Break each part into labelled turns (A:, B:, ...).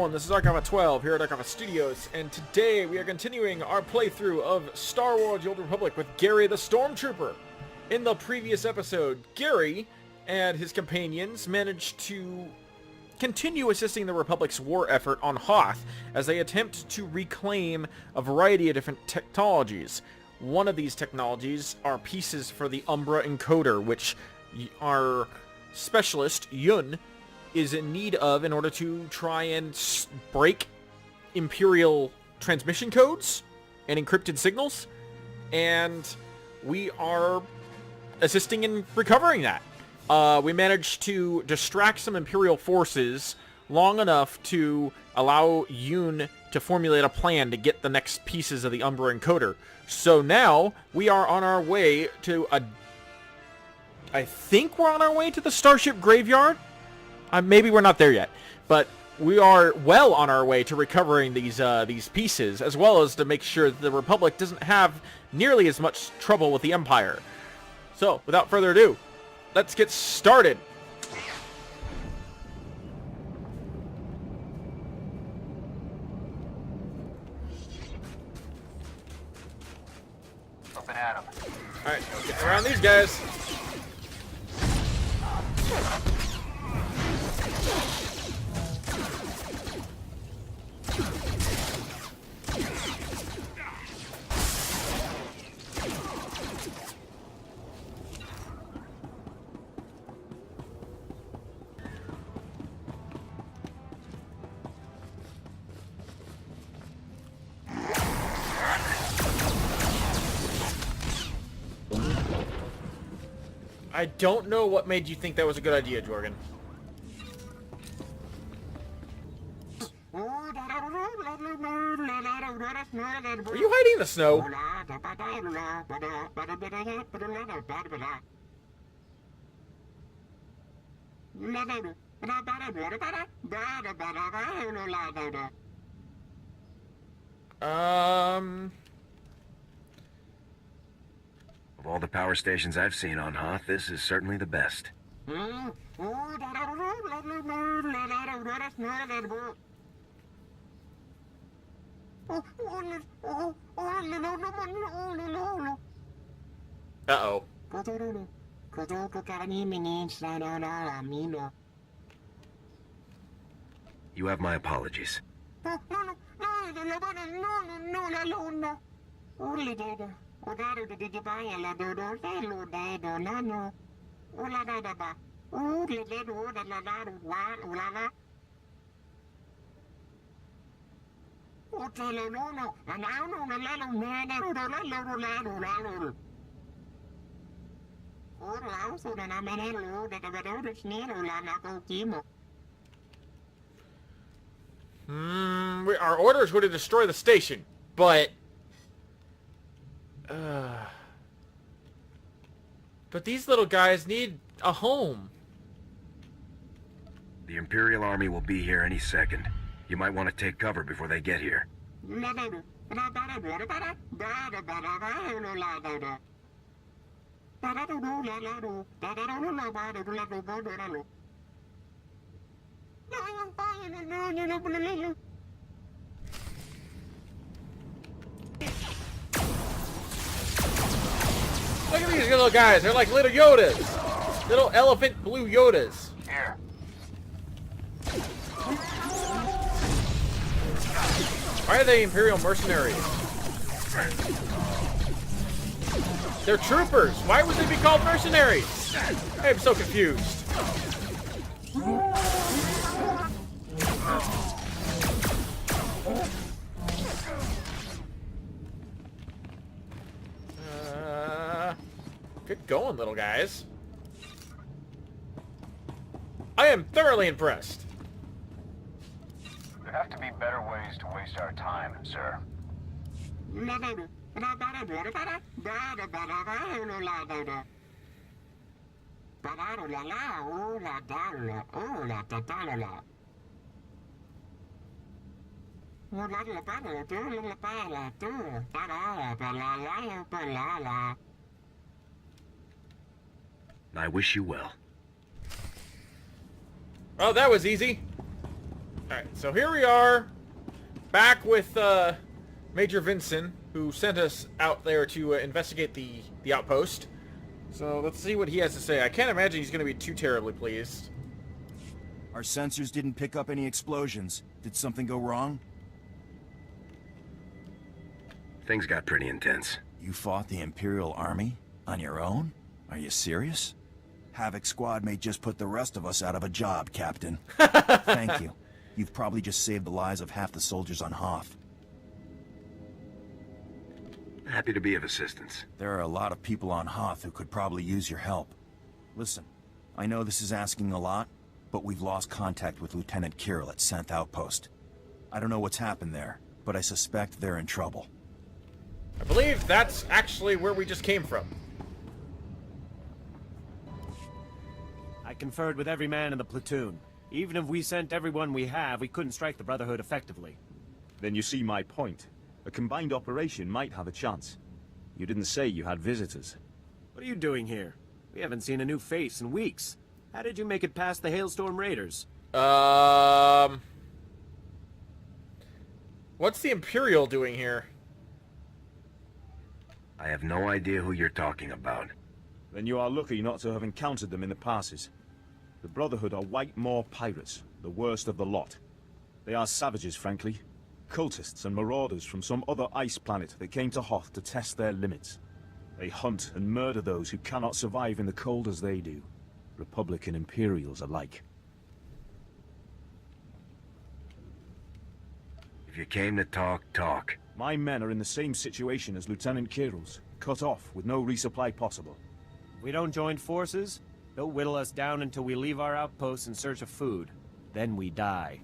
A: everyone, this is Archive 12 here at Archive Studios, and today we are continuing our playthrough of Star Wars The Old Republic with Gary the Stormtrooper. In the previous episode, Gary and his companions managed to continue assisting the Republic's war effort on Hoth as they attempt to reclaim a variety of different technologies. One of these technologies are pieces for the Umbra encoder, which our specialist, Yun, is in need of in order to try and break Imperial transmission codes and encrypted signals, and we are assisting in recovering that. We managed to distract some Imperial forces long enough to allow Yun to formulate a plan to get the next pieces of the Umbra encoder. So now we are on our way to I think we're on our way to the Starship Graveyard. Maybe we're not there yet, but we are well on our way to recovering these pieces, as well as to make sure that the Republic doesn't have nearly as much trouble with the Empire. So, without further ado, let's get started.
B: Up and at 'em.
A: Alright, get around these guys. I don't know what made you think that was a good idea, Jorgen. Are you hiding in the snow?
B: Of all the power stations I've seen on Hoth, this is certainly the best.
A: Uh-oh.
B: You have my apologies.
A: Our orders were to destroy the station, but these little guys need a home.
B: The Imperial Army will be here any second. You might want to take cover before they get here.
A: Look at these little guys. They're like little Yodas. Little elephant blue Yodas.
B: Here.
A: Why are they Imperial mercenaries? They're troopers. Why would they be called mercenaries? I'm so confused. Good going, little guys. I am thoroughly impressed.
C: There have to be better ways to waste our time, sir.
B: I wish you well.
A: Oh, that was easy. Alright, so here we are, back with Major Vincent, who sent us out there to investigate the outpost. So let's see what he has to say. I can't imagine he's going to be too terribly pleased.
D: Our sensors didn't pick up any explosions. Did something go wrong?
B: Things got pretty intense.
D: You fought the Imperial Army? On your own? Are you serious? Havoc Squad may just put the rest of us out of a job, Captain. Thank you. You've probably just saved the lives of half the soldiers on Hoth.
B: Happy to be of assistance.
D: There are a lot of people on Hoth who could probably use your help. Listen, I know this is asking a lot, but we've lost contact with Lieutenant Kirill at 10th Outpost. I don't know what's happened there, but I suspect they're in trouble.
A: I believe that's actually where we just came from.
E: I conferred with every man in the platoon. Even if we sent everyone we have, we couldn't strike the Brotherhood effectively.
F: Then you see my point. A combined operation might have a chance. You didn't say you had visitors.
E: What are you doing here? We haven't seen a new face in weeks. How did you make it past the Hailstorm Raiders?
A: What's the Imperial doing here?
B: I have no idea who you're talking about.
F: Then you are lucky not to have encountered them in the passes. The Brotherhood are White Moor pirates, the worst of the lot. They are savages, frankly. Cultists and marauders from some other ice planet that came to Hoth to test their limits. They hunt and murder those who cannot survive in the cold as they do. Republic and Imperials alike.
B: If you came to talk, talk.
F: My men are in the same situation as Lieutenant Kirill's, cut off with no resupply possible.
E: If we don't join forces, they'll whittle us down until we leave our outposts in search of food. Then we die.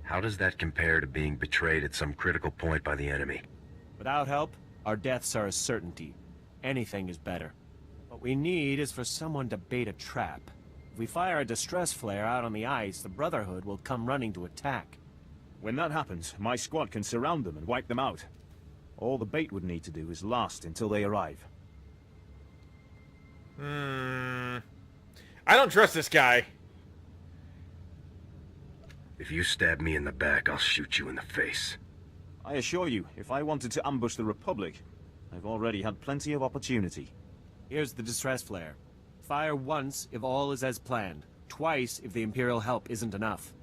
B: How does that compare to being betrayed at some critical point by the enemy?
E: Without help, our deaths are a certainty. Anything is better. What we need is for someone to bait a trap. If we fire a distress flare out on the ice, the Brotherhood will come running to attack.
F: When that happens, my squad can surround them and wipe them out. All the bait would need to do is last until they arrive.
A: I don't trust this guy.
B: If you stab me in the back, I'll shoot you in the face.
F: I assure you, if I wanted to ambush the Republic, I've already had plenty of opportunity.
E: Here's the distress flare. Fire once if all is as planned. Twice if the Imperial help isn't enough.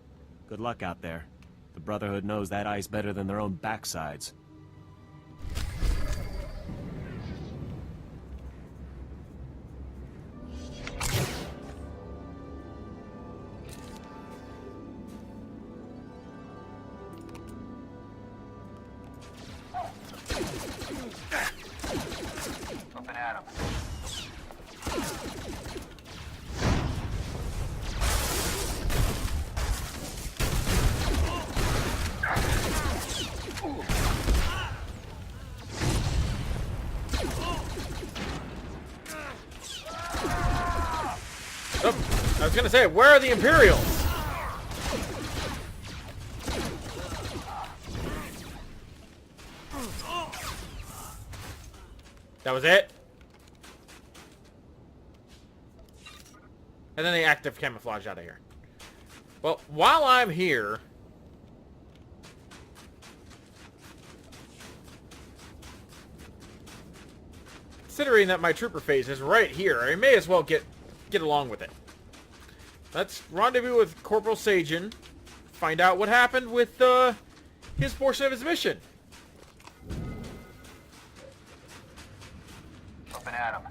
E: Good luck out there. The Brotherhood knows that ice better than their own backsides.
C: Up and at 'em.
A: Oh, I was gonna say, where are the Imperials? That was it? And then they active camouflage out of here. Well, while I'm here... Considering that my trooper phase is right here, I may as well get along with it. Let's rendezvous with Corporal Sajin. Find out what happened with his portion of his mission.
C: Up and at 'em.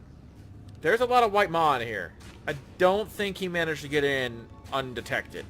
A: There's a lot of White Maw in here. I don't think he managed to get in undetected.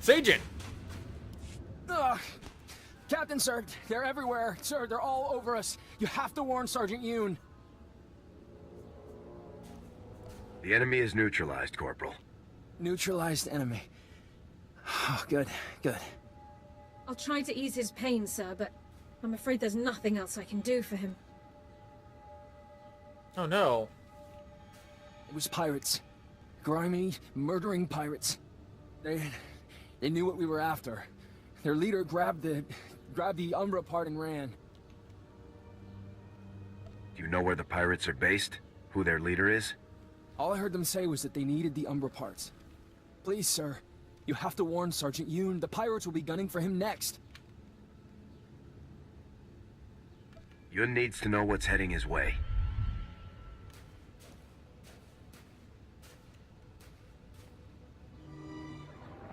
A: Sajin!
G: Ugh. Captain, sir, they're everywhere. Sir, they're all over us. You have to warn Sergeant Yoon.
B: The enemy is neutralized, Corporal.
G: Neutralized enemy. Oh, good, good.
H: I'll try to ease his pain, sir, but I'm afraid there's nothing else I can do for him.
A: Oh no.
G: It was pirates. Grimy, murdering pirates. They knew what we were after. Their leader grabbed the Umbra part and ran.
B: Do you know where the pirates are based? Who their leader is?
G: All I heard them say was that they needed the Umbra parts. Please, sir, you have to warn Sergeant Yoon. The pirates will be gunning for him next.
B: Yun needs to know what's heading his way.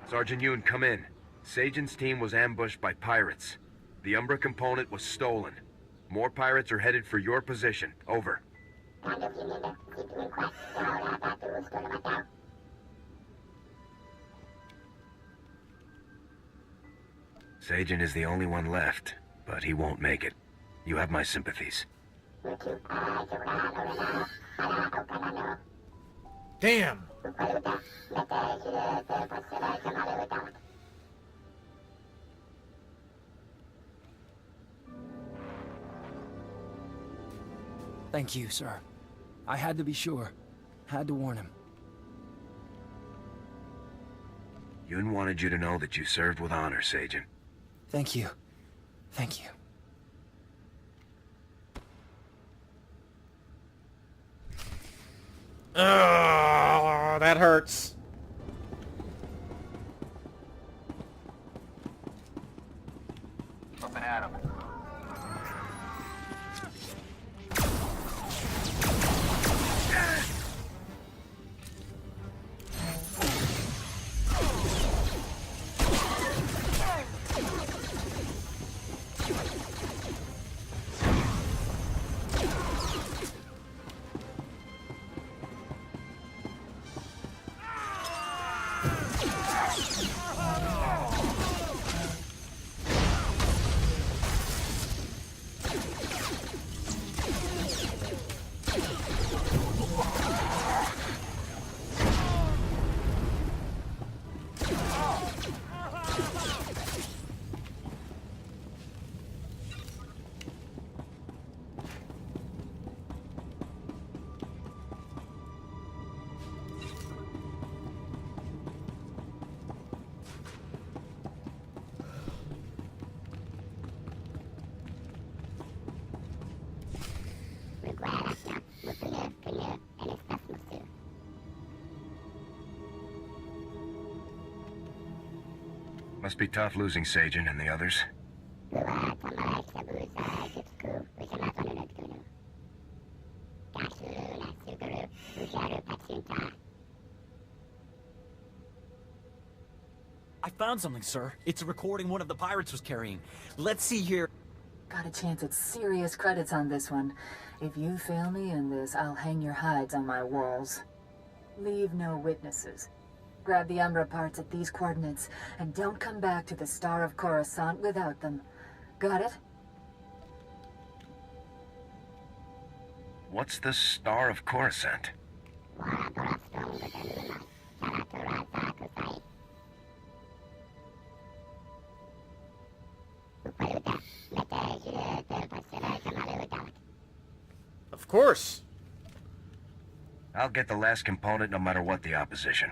B: Sergeant Yoon, come in. Sajin's team was ambushed by pirates. The Umbra component was stolen. More pirates are headed for your position. Over. Sajin is the only one left, but he won't make it. You have my sympathies.
A: Damn!
G: Thank you, sir. I had to be sure. Had to warn him.
B: Yun wanted you to know that you served with honor, Sajin.
G: Thank you. Thank you.
A: Oh, that hurts.
C: Up and at 'em.
B: Must be tough losing Sajin and the others.
I: I found something, sir. It's a recording one of the pirates was carrying. Let's see here.
J: Got a chance at serious credits on this one. If you fail me in this, I'll hang your hides on my walls. Leave no witnesses. Grab the Umbra parts at these coordinates, and don't come back to the Star of Coruscant without them. Got it?
B: What's the Star of Coruscant?
A: Of course.
B: I'll get the last component no matter what the opposition.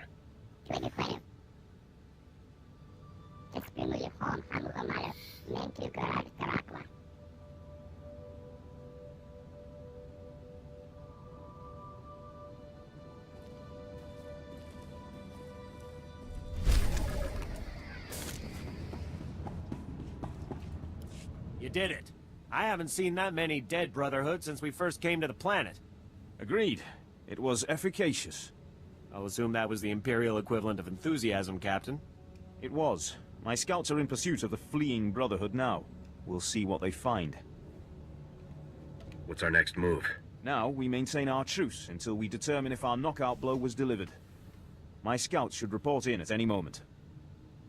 E: You did it. I haven't seen that many dead Brotherhood since we first came to the planet.
F: Agreed. It was efficacious.
E: I'll assume that was the Imperial equivalent of enthusiasm, Captain.
F: It was. My scouts are in pursuit of the fleeing Brotherhood now. We'll see what they find.
B: What's our next move?
F: Now, we maintain our truce until we determine if our knockout blow was delivered. My scouts should report in at any moment.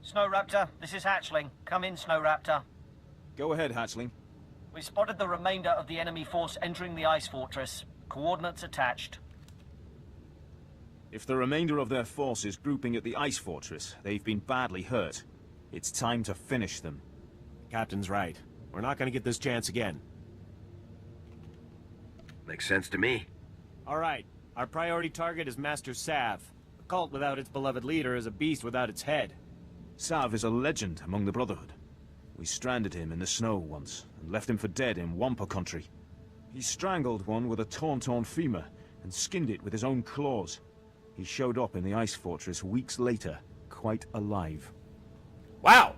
K: Snow Raptor, this is Hatchling. Come in, Snow Raptor.
F: Go ahead, Hatchling.
K: We spotted the remainder of the enemy force entering the ice fortress. Coordinates attached.
F: If the remainder of their force is grouping at the ice fortress, they've been badly hurt. It's time to finish them.
E: Captain's right. We're not gonna get this chance again.
B: Makes sense to me.
E: All right. Our priority target is Master Sav. A cult without its beloved leader is a beast without its head.
F: Sav is a legend among the Brotherhood. We stranded him in the snow once, and left him for dead in Wampa country. He strangled one with a tauntaun femur, and skinned it with his own claws. He showed up in the ice fortress weeks later, quite alive.
A: Wow!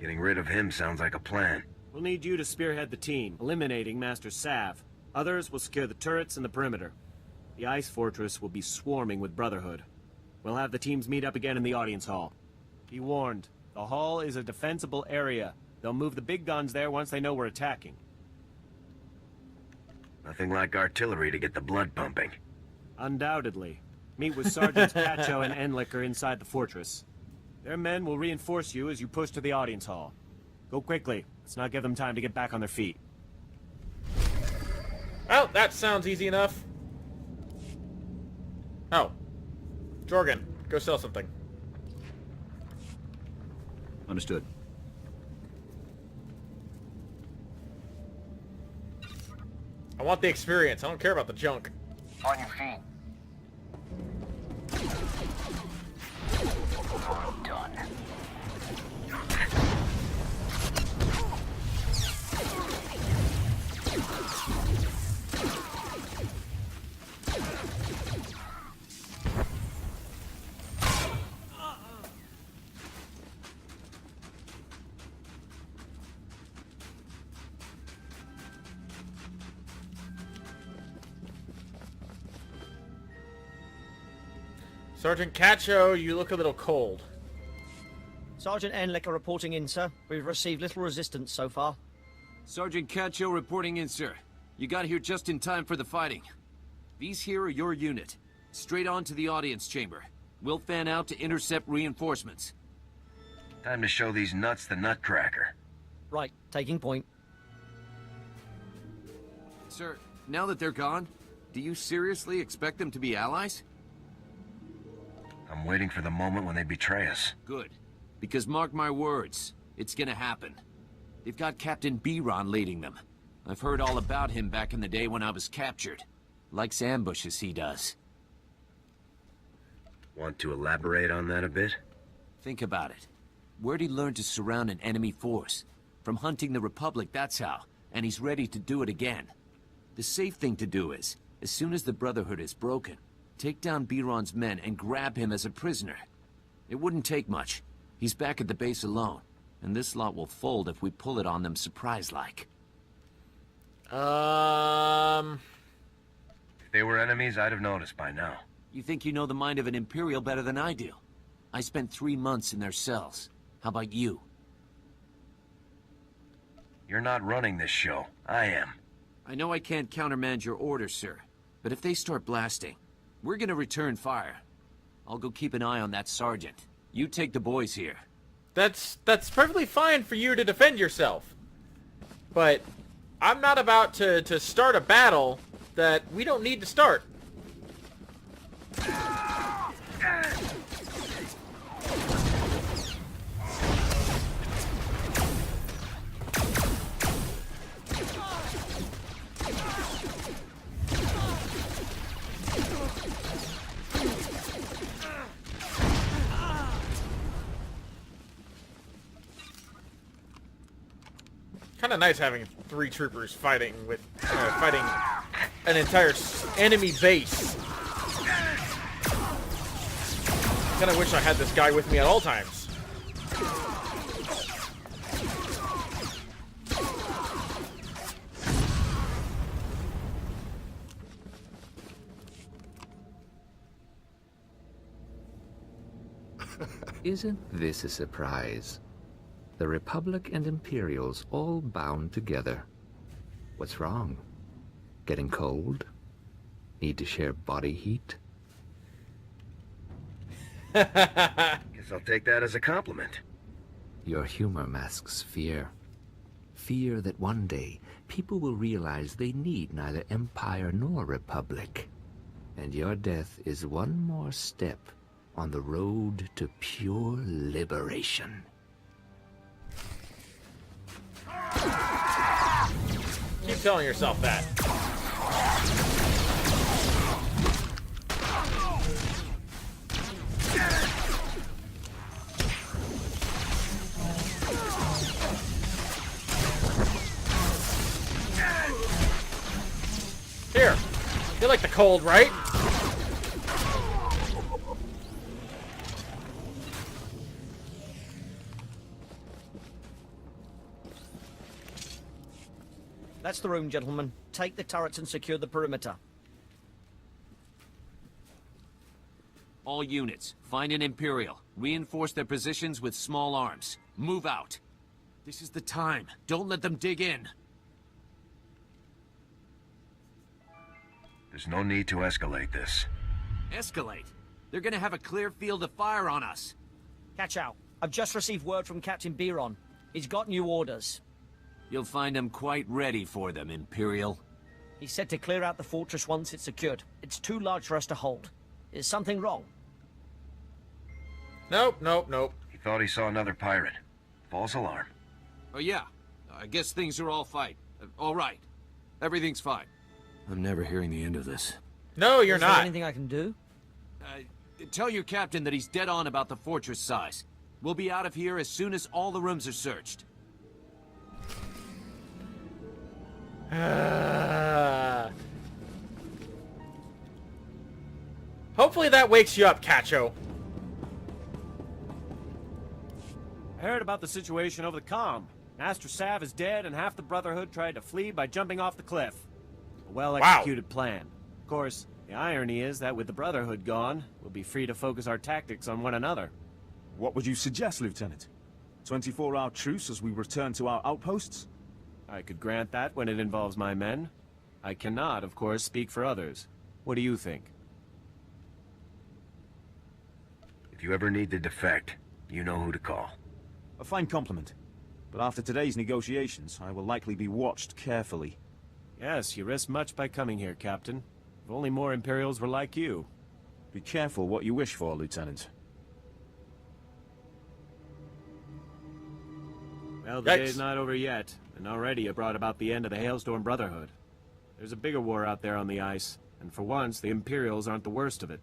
B: Getting rid of him sounds like a plan.
E: We'll need you to spearhead the team, eliminating Master Sav. Others will secure the turrets and the perimeter. The ice fortress will be swarming with Brotherhood. We'll have the teams meet up again in the audience hall. Be warned, the hall is a defensible area. They'll move the big guns there once they know we're attacking.
B: Nothing like artillery to get the blood pumping.
E: Undoubtedly. Meet with Sergeants Cacho and Enlicker inside the fortress. Their men will reinforce you as you push to the audience hall. Go quickly. Let's not give them time to get back on their feet.
A: Well, that sounds easy enough. Oh. Jorgen, go sell something.
L: Understood.
A: I want the experience. I don't care about the junk.
C: On your feet. Done.
A: Sergeant Cacho, you look a little cold.
K: Sergeant Enlicker reporting in, sir. We've received little resistance so far.
M: Sergeant Cacho reporting in, sir. You got here just in time for the fighting. These here are your unit. Straight on to the audience chamber. We'll fan out to intercept reinforcements.
B: Time to show these nuts the nutcracker.
K: Right, taking point.
M: Sir, now that they're gone, do you seriously expect them to be allies?
B: I'm waiting for the moment when they betray us.
M: Good. Because mark my words, it's gonna happen. They've got Captain Biron leading them. I've heard all about him back in the day when I was captured. Likes ambushes, he does.
B: Want to elaborate on that a bit?
M: Think about it. Where'd he learn to surround an enemy force? From hunting the Republic, that's how. And he's ready to do it again. The safe thing to do is, as soon as the Brotherhood is broken, take down Biron's men and grab him as a prisoner. It wouldn't take much. He's back at the base alone, and this lot will fold if we pull it on them surprise-like.
B: If they were enemies, I'd have noticed by now.
M: You think you know the mind of an Imperial better than I do? I spent 3 months in their cells. How about you?
B: You're not running this show. I am.
M: I know I can't countermand your orders, sir, but if they start blasting, we're gonna return fire. I'll go keep an eye on that sergeant. You take the boys here.
A: That's perfectly fine for you to defend yourself. But I'm not about to start a battle that we don't need to start. Kind of nice having 3 troopers fighting an entire enemy base. Kind of wish I had this guy with me at all times.
N: Isn't this a surprise? The Republic and Imperials all bound together. What's wrong? Getting cold? Need to share body heat?
B: Guess I'll take that as a compliment.
N: Your humor masks fear. Fear that one day people will realize they need neither Empire nor Republic. And your death is one more step on the road to pure liberation.
A: Keep telling yourself that. Here. You like the cold, right?
K: That's the room, gentlemen. Take the turrets and secure the perimeter.
M: All units, find an Imperial. Reinforce their positions with small arms. Move out. This is the time. Don't let them dig in.
B: There's no need to escalate this.
M: Escalate? They're gonna have a clear field of fire on us.
K: Catch out. I've just received word from Captain Biron. He's got new orders.
M: You'll find them quite ready for them, Imperial.
K: He said to clear out the fortress once it's secured. It's too large for us to hold. Is something wrong?
A: Nope, nope, nope.
B: He thought he saw another pirate. False alarm.
M: Oh yeah, I guess things are all fine. All right. Everything's fine. I'm never hearing the end of this.
A: No, you're
K: Is there
A: not.
K: anything I can do?
M: Tell your captain that he's dead on about the fortress size. We'll be out of here as soon as all the rooms are searched.
A: Hopefully that wakes you up, Cacho.
E: I heard about the situation over the comm. Master Sav is dead and half the Brotherhood tried to flee by jumping off the cliff. A well-executed plan. Of course, the irony is that with the Brotherhood gone, we'll be free to focus our tactics on one another.
F: What would you suggest, Lieutenant? 24-hour truce as we return to our outposts?
E: I could grant that when it involves my men. I cannot, of course, speak for others. What do you think?
B: If you ever need to defect, you know who to call.
F: A fine compliment. But after today's negotiations, I will likely be watched carefully.
E: Yes, you risk much by coming here, Captain. If only more Imperials were like you.
F: Be careful what you wish for, Lieutenant.
E: Well, the day's not over yet, and already it brought about the end of the Hailstorm Brotherhood. There's a bigger war out there on the ice, and for once, the Imperials aren't the worst of it.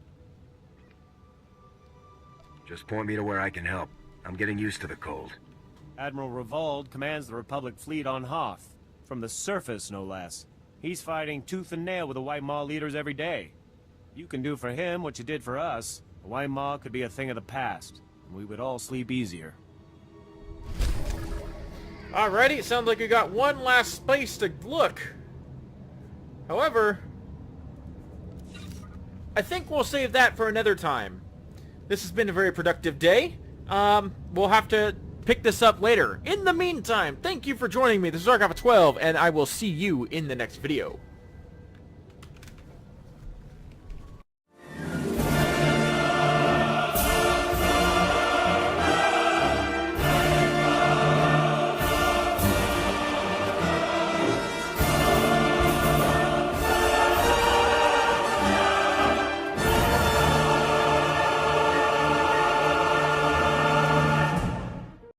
B: Just point me to where I can help. I'm getting used to the cold.
E: Admiral Revold commands the Republic fleet on Hoth. From the surface, no less. He's fighting tooth and nail with the White Maw leaders every day. You can do for him what you did for us. The White Maw could be a thing of the past, and we would all sleep easier.
A: Alrighty, it sounds like we got one last space to look. However, I think we'll save that for another time. This has been a very productive day. We'll have to pick this up later. In the meantime, thank you for joining me. This is SWTOR, and I will see you in the next video.